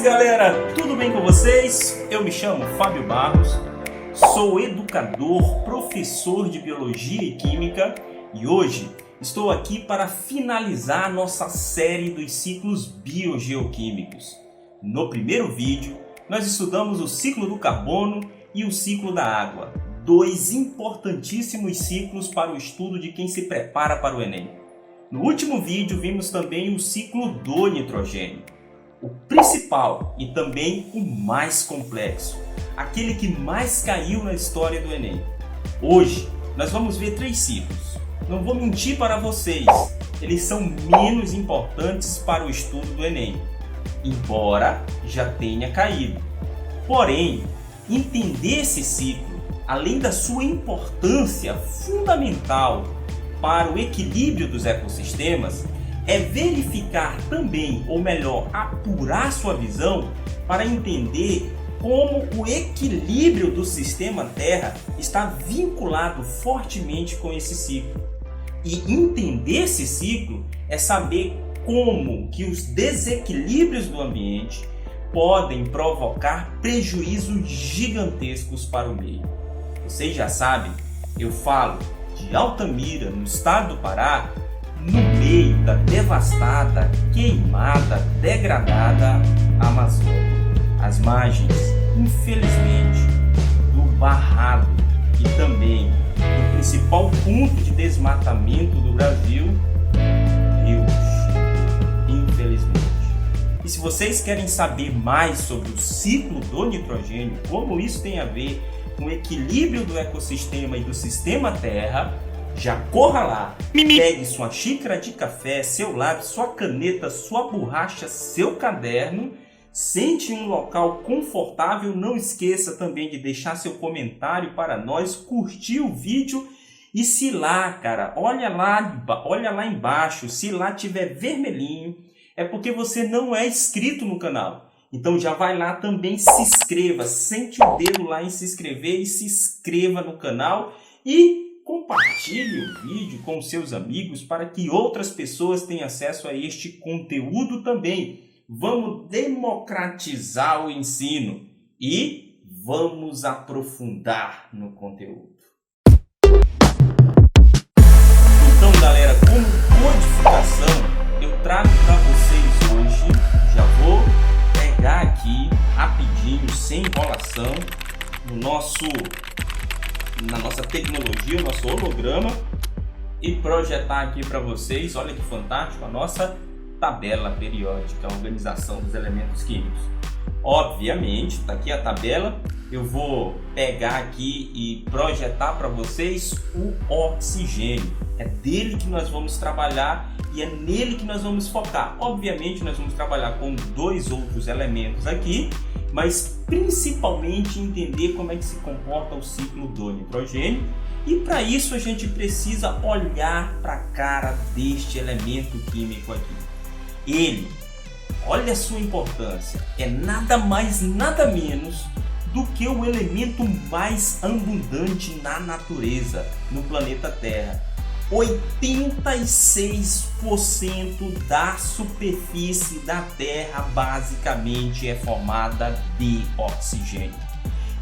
galera, tudo bem com vocês? Eu me chamo Fábio Barros, sou educador, professor de Biologia e Química e hoje estou aqui para finalizar nossa série dos ciclos biogeoquímicos. No primeiro vídeo, nós estudamos o ciclo do carbono e o ciclo da água, dois importantíssimos ciclos para o estudo de quem se prepara para o Enem. No último vídeo, vimos também o ciclo do nitrogênio, o principal e também o mais complexo, aquele que mais caiu na história do Enem. Hoje, nós vamos ver três ciclos. Não vou mentir para vocês, eles são menos importantes para o estudo do Enem, embora já tenha caído. Porém, entender esse ciclo, além da sua importância fundamental para o equilíbrio dos ecossistemas, é verificar também, ou melhor, apurar sua visão para entender como o equilíbrio do sistema Terra está vinculado fortemente com esse ciclo. E entender esse ciclo é saber como que os desequilíbrios do ambiente podem provocar prejuízos gigantescos para o meio. Vocês já sabem, eu falo de Altamira, no estado do Pará, no meio da devastada, queimada, degradada Amazônia. As margens, infelizmente, do Barrado e também do principal ponto de desmatamento do Brasil, rios, infelizmente. E se vocês querem saber mais sobre o ciclo do nitrogênio, como isso tem a ver com o equilíbrio do ecossistema e do sistema Terra, já corra lá, pegue sua xícara de café, seu lápis, sua caneta, sua borracha, seu caderno, sente em um local confortável, não esqueça também de deixar seu comentário para nós, curtir o vídeo e se lá, cara, olha lá embaixo, se lá tiver vermelhinho, é porque você não é inscrito no canal. Então já vai lá também, se inscreva, sente o dedo lá em se inscrever e se inscreva no canal e compartilhe o vídeo com seus amigos para que outras pessoas tenham acesso a este conteúdo também. Vamos democratizar o ensino e vamos aprofundar no conteúdo. Então, galera, como codificação, eu trago para vocês hoje, já vou pegar aqui rapidinho, sem enrolação, na nossa tecnologia, nosso holograma, e projetar aqui para vocês, olha que fantástico, a nossa tabela periódica, a organização dos elementos químicos. Obviamente, está aqui a tabela, eu vou pegar aqui e projetar para vocês o oxigênio. É dele que nós vamos trabalhar e é nele que nós vamos focar. Obviamente, nós vamos trabalhar com dois outros elementos aqui, mas principalmente entender como é que se comporta o ciclo do nitrogênio. E para isso a gente precisa olhar para a cara deste elemento químico aqui. Ele, olha a sua importância, é nada mais, nada menos do que o elemento mais abundante na natureza, no planeta Terra. 86% da superfície da Terra basicamente é formada de oxigênio.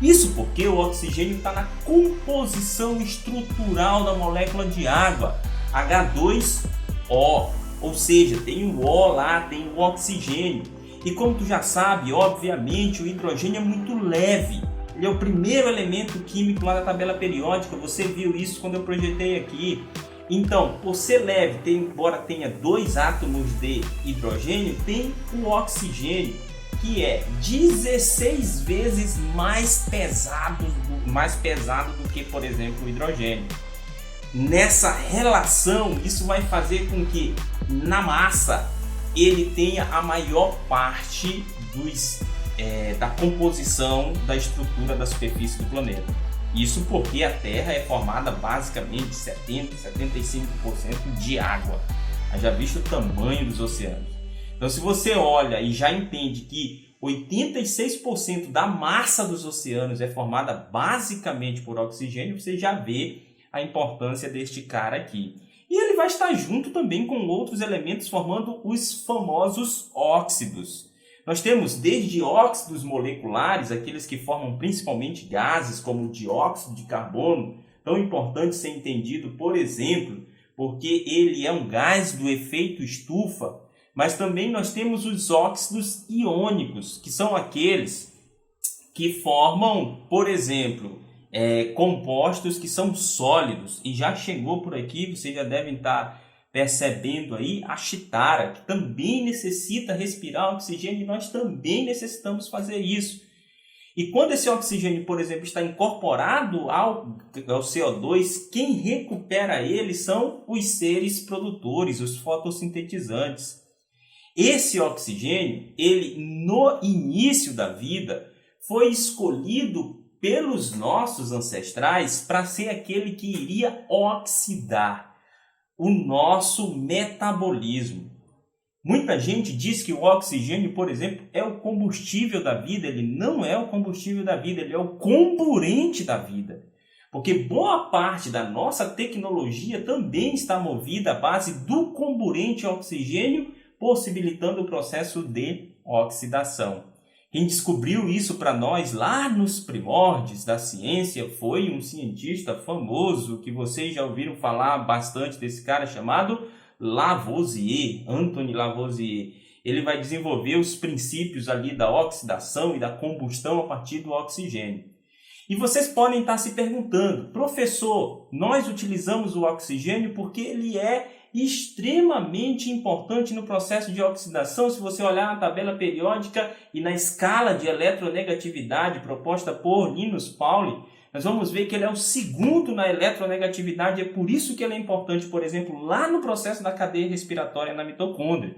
Isso porque o oxigênio está na composição estrutural da molécula de água, H2O, ou seja, tem o O lá, tem o oxigênio. E como tu já sabe, obviamente o hidrogênio é muito leve. Ele é o primeiro elemento químico lá da tabela periódica, você viu isso quando eu projetei aqui. Então, por ser leve, embora tenha dois átomos de hidrogênio, tem o oxigênio, que é 16 vezes mais pesado do que, por exemplo, o hidrogênio. Nessa relação, isso vai fazer com que, na massa, ele tenha a maior parte da composição da estrutura da superfície do planeta. Isso porque a Terra é formada basicamente 70-75% de água. Já visto o tamanho dos oceanos. Então, se você olha e já entende que 86% da massa dos oceanos é formada basicamente por oxigênio, você já vê a importância deste cara aqui. E ele vai estar junto também com outros elementos formando os famosos óxidos. Nós temos desde óxidos moleculares, aqueles que formam principalmente gases, como o dióxido de carbono, tão importante ser entendido, por exemplo, porque ele é um gás do efeito estufa, mas também nós temos os óxidos iônicos, que são aqueles que formam, por exemplo, compostos que são sólidos. E já chegou por aqui, vocês já devem estar percebendo aí a chitara, que também necessita respirar oxigênio, e nós também necessitamos fazer isso. E quando esse oxigênio, por exemplo, está incorporado ao CO2, quem recupera ele são os seres produtores, os fotossintetizantes. Esse oxigênio, ele no início da vida, foi escolhido pelos nossos ancestrais para ser aquele que iria oxidar o nosso metabolismo. Muita gente diz que o oxigênio, por exemplo, é o combustível da vida. Ele não é o combustível da vida, ele é o comburente da vida. Porque boa parte da nossa tecnologia também está movida à base do comburente oxigênio, possibilitando o processo de oxidação. Quem descobriu isso para nós lá nos primórdios da ciência foi um cientista famoso, que vocês já ouviram falar bastante desse cara, chamado Lavoisier, Antoine Lavoisier. Ele vai desenvolver os princípios ali da oxidação e da combustão a partir do oxigênio. E vocês podem estar se perguntando, professor, nós utilizamos o oxigênio porque ele é extremamente importante no processo de oxidação. Se você olhar na tabela periódica e na escala de eletronegatividade proposta por Linus Pauling, nós vamos ver que ele é o segundo na eletronegatividade. É por isso que ele é importante, por exemplo, lá no processo da cadeia respiratória na mitocôndria.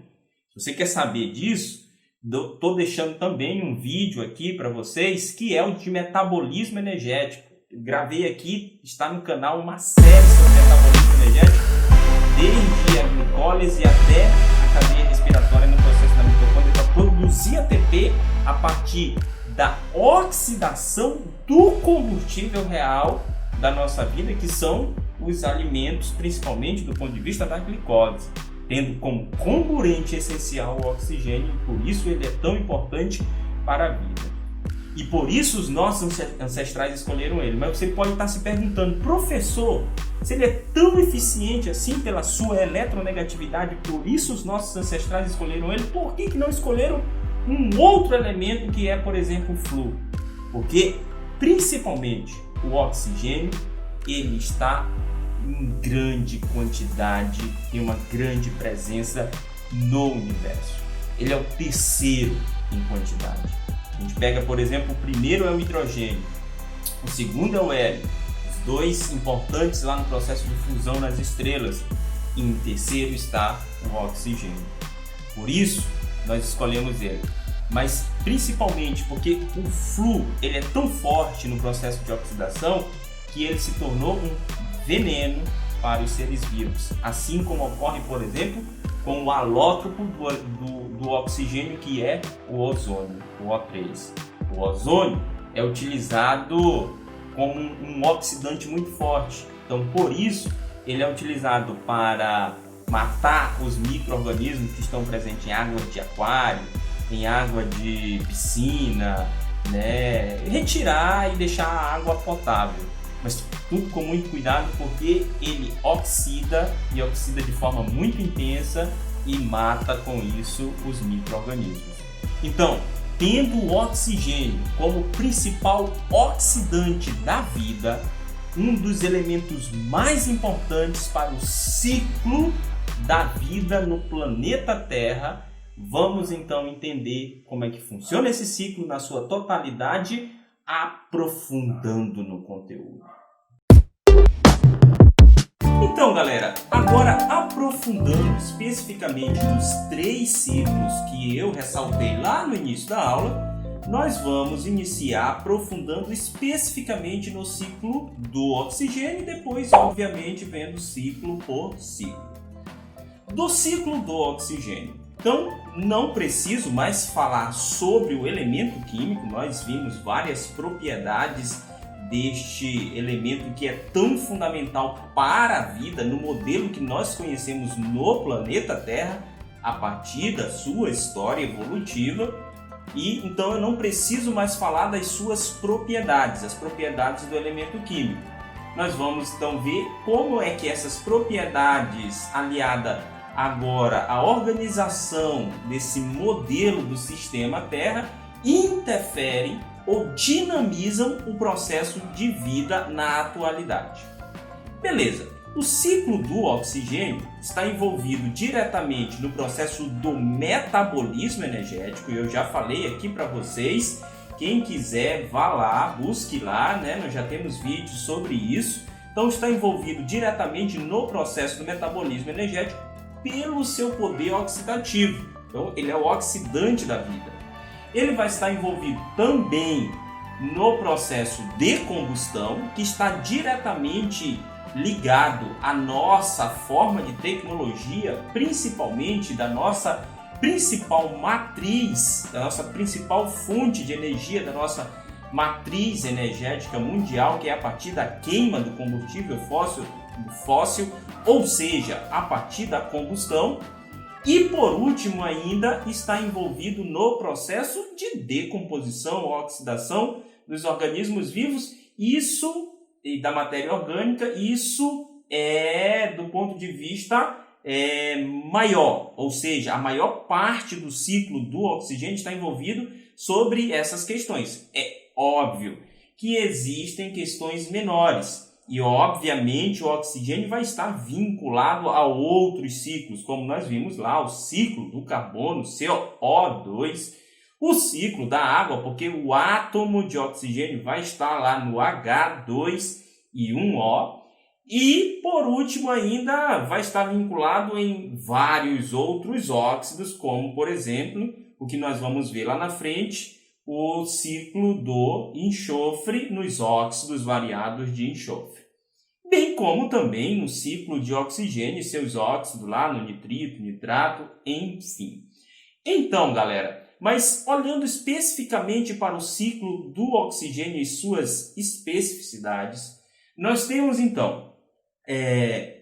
Se você quer saber disso, estou deixando também um vídeo aqui para vocês, que é o de metabolismo energético. Gravei aqui, está no canal, uma série sobre metabolismo energético, desde a glicólise até a cadeia respiratória no processo da mitocôndria, para produzir ATP a partir da oxidação do combustível real da nossa vida, que são os alimentos, principalmente do ponto de vista da glicose, tendo como comburente essencial o oxigênio, e por isso ele é tão importante para a vida. E por isso os nossos ancestrais escolheram ele. Mas você pode estar se perguntando, professor, se ele é tão eficiente assim pela sua eletronegatividade, por isso os nossos ancestrais escolheram ele, por que não escolheram um outro elemento que é, por exemplo, o flúor? Porque, principalmente, o oxigênio, ele está em grande quantidade, tem uma grande presença no universo. Ele é o terceiro em quantidade. A gente pega, por exemplo, o primeiro é o hidrogênio, o segundo é o hélio, os dois importantes lá no processo de fusão nas estrelas, e em terceiro está o oxigênio. Por isso, nós escolhemos ele. Mas principalmente porque o flúor ele é tão forte no processo de oxidação que ele se tornou um veneno para os seres vivos. Assim como ocorre, por exemplo, com o alótropo do oxigênio, que é o ozônio, o O3. O ozônio é utilizado como um oxidante muito forte. Então, por isso, ele é utilizado para matar os micro-organismos que estão presentes em água de aquário, em água de piscina, né? Retirar e deixar a água potável. Mas tudo com muito cuidado, porque ele oxida e oxida de forma muito intensa e mata com isso os micro-organismos. Então, tendo o oxigênio como principal oxidante da vida, um dos elementos mais importantes para o ciclo da vida no planeta Terra, vamos então entender como é que funciona esse ciclo na sua totalidade, aprofundando no conteúdo. Então, galera, agora aprofundando especificamente nos 3 ciclos que eu ressaltei lá no início da aula, nós vamos iniciar aprofundando especificamente no ciclo do oxigênio e depois, obviamente, vendo ciclo por ciclo. Do ciclo do oxigênio. Então, não preciso mais falar sobre o elemento químico, nós vimos várias propriedades deste elemento que é tão fundamental para a vida no modelo que nós conhecemos no planeta Terra, a partir da sua história evolutiva. E então eu não preciso mais falar das suas propriedades, as propriedades do elemento químico. Nós vamos então ver como é que essas propriedades, aliada agora à organização desse modelo do sistema Terra, interferem ou dinamizam o processo de vida na atualidade. Beleza, o ciclo do oxigênio está envolvido diretamente no processo do metabolismo energético, e eu já falei aqui para vocês, quem quiser vá lá, busque lá, né? Nós já temos vídeos sobre isso. Então está envolvido diretamente no processo do metabolismo energético pelo seu poder oxidativo. Então ele é o oxidante da vida. Ele vai estar envolvido também no processo de combustão, que está diretamente ligado à nossa forma de tecnologia, principalmente da nossa principal matriz, da nossa principal fonte de energia, da nossa matriz energética mundial, que é a partir da queima do combustível fóssil, ou seja, a partir da combustão. E por último ainda está envolvido no processo de decomposição ou oxidação dos organismos vivos, isso e da matéria orgânica, isso é do ponto de vista maior, ou seja, a maior parte do ciclo do oxigênio está envolvido sobre essas questões. É óbvio que existem questões menores e, obviamente, o oxigênio vai estar vinculado a outros ciclos, como nós vimos lá, o ciclo do carbono, CO2, o ciclo da água, porque o átomo de oxigênio vai estar lá no H2 e 1O, e, por último, ainda vai estar vinculado em vários outros óxidos, como, por exemplo, o que nós vamos ver lá na frente, o ciclo do enxofre nos óxidos variados de enxofre. Bem como também no ciclo de oxigênio e seus óxidos lá no nitrito, nitrato, enfim. Então, galera, mas olhando especificamente para o ciclo do oxigênio e suas especificidades, nós temos então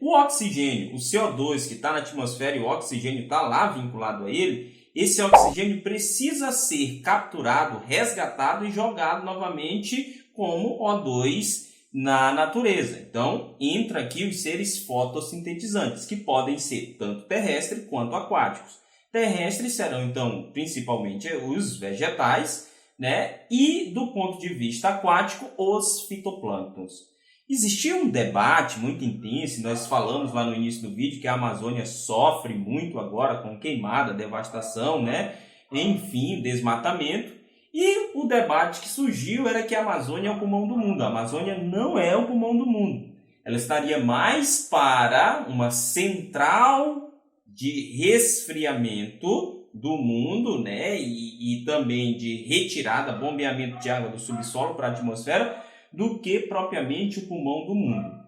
o oxigênio, o CO2 que está na atmosfera e o oxigênio está lá vinculado a ele. Esse oxigênio precisa ser capturado, resgatado e jogado novamente como O2 na natureza. Então, entra aqui os seres fotossintetizantes, que podem ser tanto terrestres quanto aquáticos. Terrestres serão, então, principalmente os vegetais, né? E, do ponto de vista aquático, os fitoplânctons. Existia um debate muito intenso, nós falamos lá no início do vídeo que a Amazônia sofre muito agora com queimada, devastação, né? Enfim, desmatamento. E o debate que surgiu era que a Amazônia é o pulmão do mundo. A Amazônia não é o pulmão do mundo. Ela estaria mais para uma central de resfriamento do mundo, né? E também de retirada, bombeamento de água do subsolo para a atmosfera, do que propriamente o pulmão do mundo.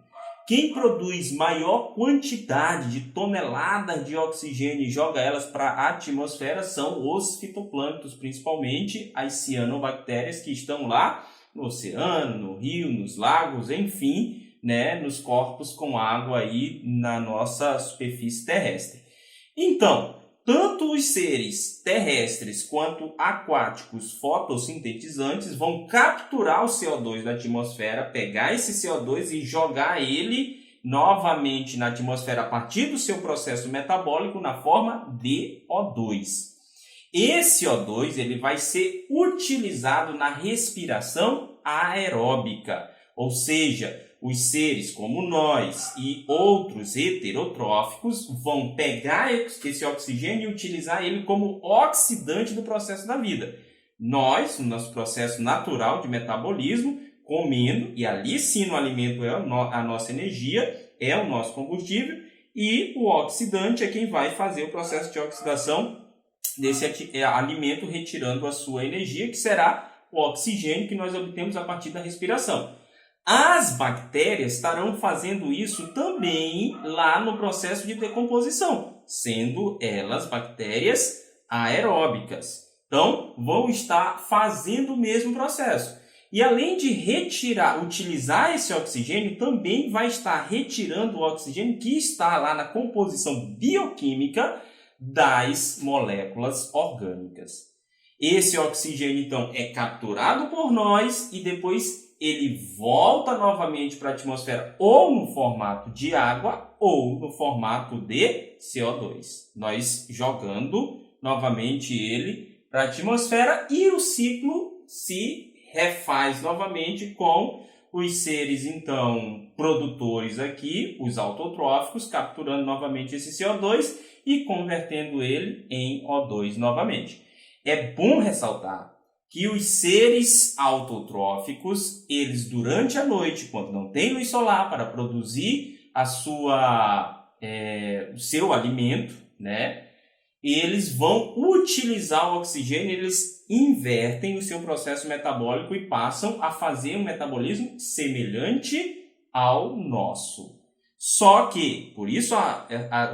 Quem produz maior quantidade de toneladas de oxigênio e joga elas para a atmosfera são os fitoplânctons, principalmente as cianobactérias que estão lá no oceano, no rio, nos lagos, enfim, né, nos corpos com água aí na nossa superfície terrestre. Então, tanto os seres terrestres quanto aquáticos fotossintetizantes vão capturar o CO2 da atmosfera, pegar esse CO2 e jogar ele novamente na atmosfera a partir do seu processo metabólico na forma de O2. Esse O2 ele vai ser utilizado na respiração aeróbica, ou seja, os seres como nós e outros heterotróficos vão pegar esse oxigênio e utilizar ele como oxidante do processo da vida. Nós, no nosso processo natural de metabolismo, comendo, e ali sim no alimento é a nossa energia, é o nosso combustível, e o oxidante é quem vai fazer o processo de oxidação desse alimento, retirando a sua energia, que será o oxigênio que nós obtemos a partir da respiração. As bactérias estarão fazendo isso também lá no processo de decomposição, sendo elas bactérias aeróbicas. Então, vão estar fazendo o mesmo processo. E além de utilizar esse oxigênio, também vai estar retirando o oxigênio que está lá na composição bioquímica das moléculas orgânicas. Esse oxigênio, então, é capturado por nós e depois ele volta novamente para a atmosfera ou no formato de água ou no formato de CO2. Nós jogando novamente ele para a atmosfera e o ciclo se refaz novamente com os seres, então, produtores aqui, os autotróficos, capturando novamente esse CO2 e convertendo ele em O2 novamente. É bom ressaltar que os seres autotróficos, eles durante a noite, quando não tem luz solar para produzir o seu alimento, né, eles vão utilizar o oxigênio, eles invertem o seu processo metabólico e passam a fazer um metabolismo semelhante ao nosso. Só que, por isso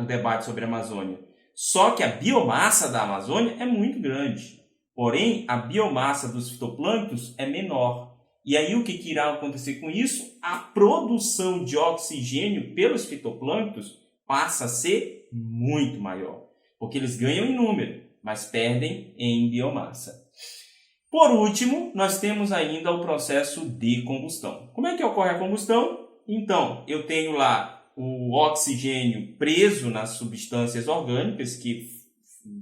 o debate sobre a Amazônia, só que a biomassa da Amazônia é muito grande. Porém, a biomassa dos fitoplânctons é menor. E aí o que irá acontecer com isso? A produção de oxigênio pelos fitoplânctons passa a ser muito maior. Porque eles ganham em número, mas perdem em biomassa. Por último, nós temos ainda o processo de combustão. Como é que ocorre a combustão? Então, eu tenho lá o oxigênio preso nas substâncias orgânicas, que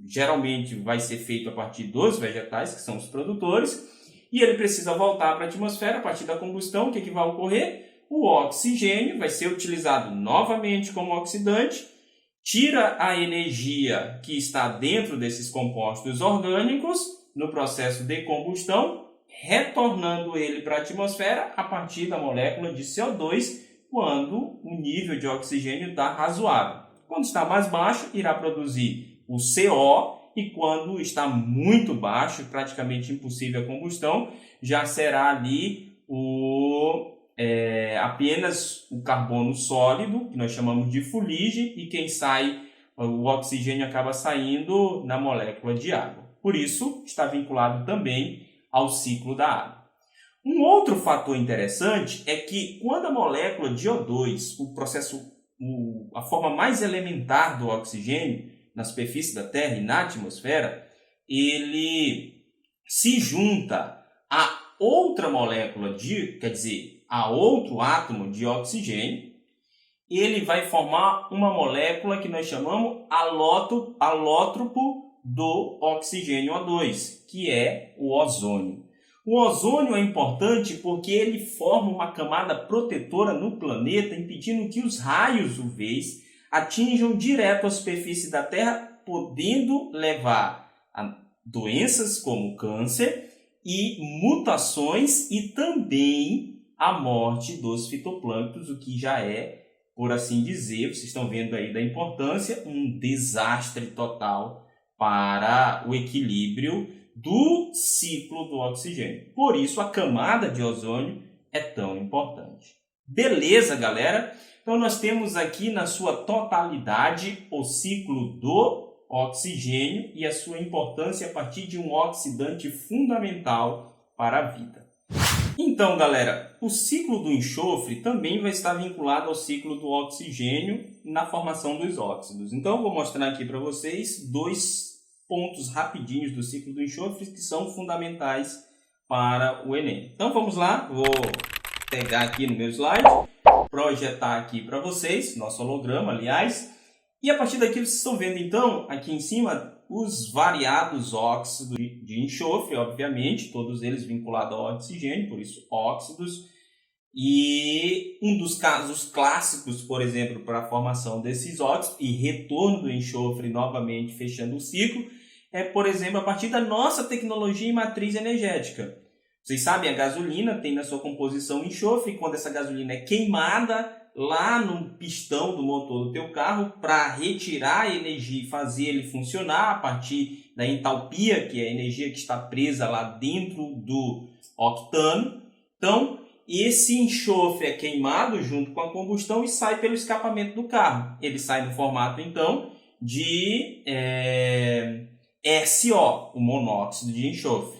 geralmente vai ser feito a partir dos vegetais, que são os produtores, e ele precisa voltar para a atmosfera a partir da combustão. O que vai ocorrer? O oxigênio vai ser utilizado novamente como oxidante, tira a energia que está dentro desses compostos orgânicos no processo de combustão, retornando ele para a atmosfera a partir da molécula de CO2, quando o nível de oxigênio está razoável. Quando está mais baixo, irá produzir o CO, e quando está muito baixo, praticamente impossível a combustão, já será ali apenas o carbono sólido, que nós chamamos de fuligem, e quem sai, o oxigênio acaba saindo na molécula de água. Por isso, está vinculado também ao ciclo da água. Um outro fator interessante é que quando a molécula de O2, a forma mais elementar do oxigênio, na superfície da Terra e na atmosfera, ele se junta a outra molécula a outro átomo de oxigênio, ele vai formar uma molécula que nós chamamos alótropo do oxigênio O2, que é o ozônio. O ozônio é importante porque ele forma uma camada protetora no planeta, impedindo que os raios UVs atinjam direto a superfície da Terra, podendo levar a doenças como câncer e mutações e também a morte dos fitoplânctons, o que já é, por assim dizer, vocês estão vendo aí da importância, um desastre total para o equilíbrio do ciclo do oxigênio. Por isso, a camada de ozônio é tão importante. Beleza, galera? Então, nós temos aqui na sua totalidade o ciclo do oxigênio e a sua importância a partir de um oxidante fundamental para a vida. Então, galera, o ciclo do enxofre também vai estar vinculado ao ciclo do oxigênio na formação dos óxidos. Então, eu vou mostrar aqui para vocês dois pontos rapidinhos do ciclo do enxofre que são fundamentais para o Enem. Então, vamos lá, vou pegar aqui no meu slide, projetar aqui para vocês, nosso holograma, aliás, e a partir daqui vocês estão vendo, então, aqui em cima, os variados óxidos de enxofre, obviamente, todos eles vinculados ao oxigênio, por isso óxidos. E um dos casos clássicos, por exemplo, para a formação desses óxidos e retorno do enxofre novamente fechando o ciclo, é, por exemplo, a partir da nossa tecnologia em matriz energética. Vocês sabem, a gasolina tem na sua composição enxofre, e quando essa gasolina é queimada lá no pistão do motor do teu carro, para retirar a energia e fazer ele funcionar a partir da entalpia, que é a energia que está presa lá dentro do octano. Então, esse enxofre é queimado junto com a combustão e sai pelo escapamento do carro. Ele sai no formato, então, de SO, o monóxido de enxofre.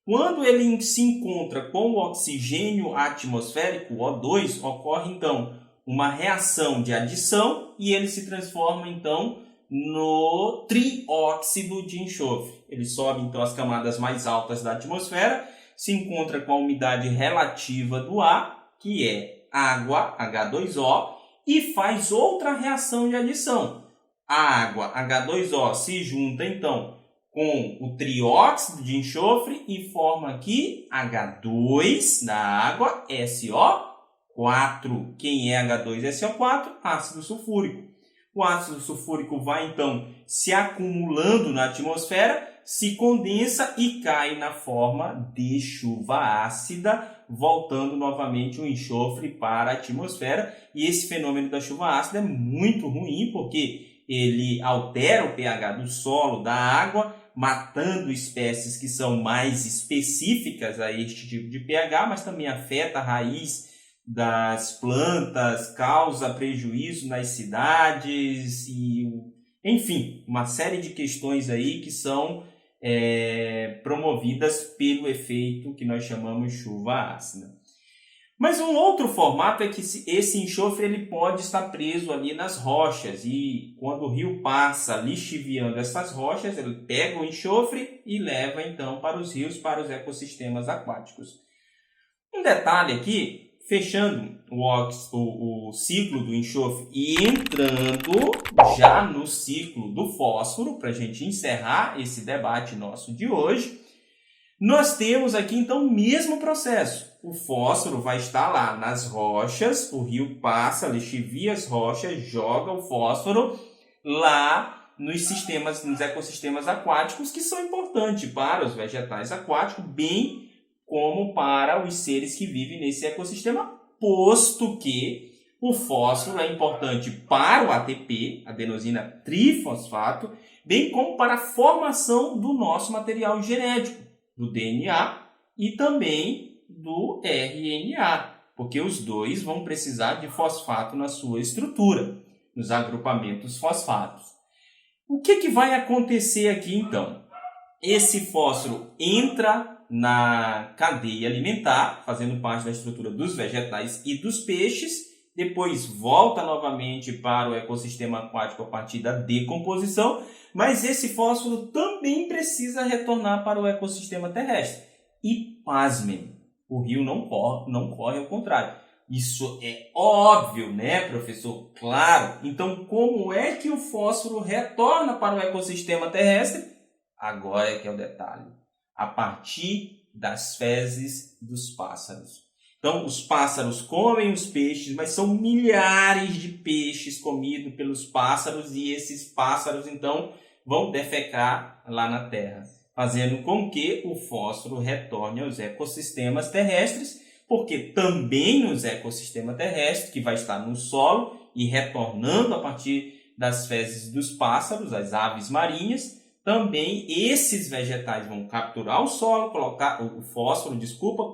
Quando ele se encontra com o oxigênio atmosférico, O2, ocorre, então, uma reação de adição e ele se transforma, então, no trióxido de enxofre. Ele sobe então as camadas mais altas da atmosfera, se encontra com a umidade relativa do ar, que é água, H2O, e faz outra reação de adição. A água, H2O, se junta então com o trióxido de enxofre e forma aqui H2 da água, SO4. Quem é H2SO4? Ácido sulfúrico. O ácido sulfúrico vai então se acumulando na atmosfera, se condensa e cai na forma de chuva ácida, voltando novamente o enxofre para a atmosfera. E esse fenômeno da chuva ácida é muito ruim, porque ele altera o pH do solo, da água, matando espécies que são mais específicas a este tipo de pH, mas também afeta a raiz das plantas, causa prejuízo nas cidades e, enfim, uma série de questões aí que são promovidas pelo efeito que nós chamamos chuva ácida. Mas um outro formato é que esse enxofre ele pode estar preso ali nas rochas e quando o rio passa lixiviando essas rochas, ele pega o enxofre e leva então para os rios, para os ecossistemas aquáticos. Um detalhe aqui, fechando o ciclo do enxofre e entrando já no ciclo do fósforo, para a gente encerrar esse debate nosso de hoje, nós temos aqui então o mesmo processo. O fósforo vai estar lá nas rochas, o rio passa, lixivia as rochas, joga o fósforo lá nos ecossistemas aquáticos, que são importantes para os vegetais aquáticos, bem como para os seres que vivem nesse ecossistema, posto que o fósforo é importante para o ATP, adenosina trifosfato, bem como para a formação do nosso material genético, do DNA e também do RNA, porque os dois vão precisar de fosfato na sua estrutura, nos agrupamentos fosfatos. O que vai acontecer aqui então? Esse fósforo entra na cadeia alimentar, fazendo parte da estrutura dos vegetais e dos peixes, depois volta novamente para o ecossistema aquático a partir da decomposição, mas esse fósforo também precisa retornar para o ecossistema terrestre. E pasmem, o rio não corre ao contrário. Isso é óbvio, né, professor? Claro. Então, como é que o fósforo retorna para o ecossistema terrestre? Agora é que é o detalhe. A partir das fezes dos pássaros. Então, os pássaros comem os peixes, mas são milhares de peixes comidos pelos pássaros e esses pássaros, então, vão defecar lá na terra, fazendo com que o fósforo retorne aos ecossistemas terrestres, porque também nos ecossistemas terrestres, que vai estar no solo e retornando a partir das fezes dos pássaros, as aves marinhas, também esses vegetais vão capturar o fósforo,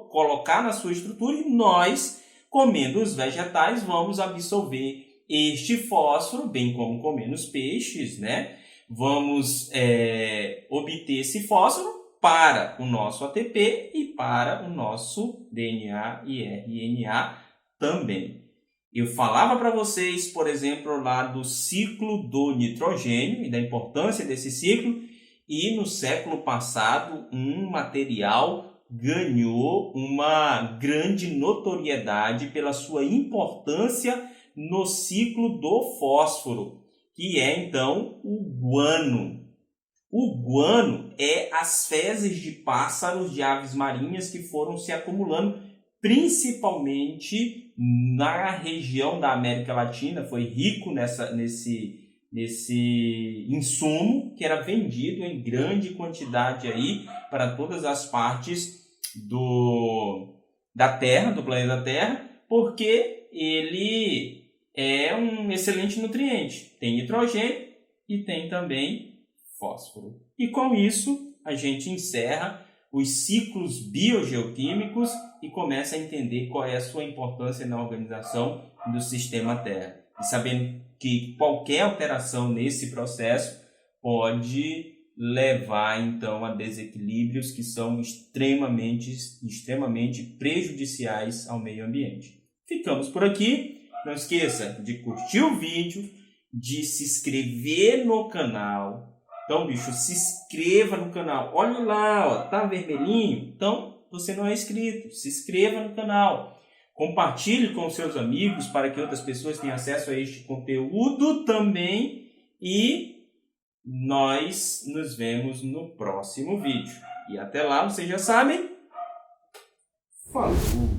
colocar na sua estrutura e nós, comendo os vegetais, vamos absorver este fósforo, bem como comendo os peixes, né? Vamos obter esse fósforo para o nosso ATP e para o nosso DNA e RNA também. Eu falava para vocês, por exemplo, lá do ciclo do nitrogênio e da importância desse ciclo, e no século passado um material ganhou uma grande notoriedade pela sua importância no ciclo do fósforo, que é então o guano. O guano é as fezes de pássaros, de aves marinhas que foram se acumulando principalmente na região da América Latina, foi rico nesse insumo que era vendido em grande quantidade aí para todas as partes da Terra, do planeta Terra, porque ele é um excelente nutriente. Tem nitrogênio e tem também fósforo. E com isso a gente encerra os ciclos biogeoquímicos e começa a entender qual é a sua importância na organização do sistema Terra. E sabendo que qualquer alteração nesse processo pode levar então a desequilíbrios que são extremamente prejudiciais ao meio ambiente. Ficamos por aqui. Não esqueça de curtir o vídeo, de se inscrever no canal. Então, bicho, se inscreva no canal. Olha lá, ó, tá vermelhinho? Então, você não é inscrito. Se inscreva no canal. Compartilhe com seus amigos para que outras pessoas tenham acesso a este conteúdo também. E nós nos vemos no próximo vídeo. E até lá, vocês já sabem. Falou!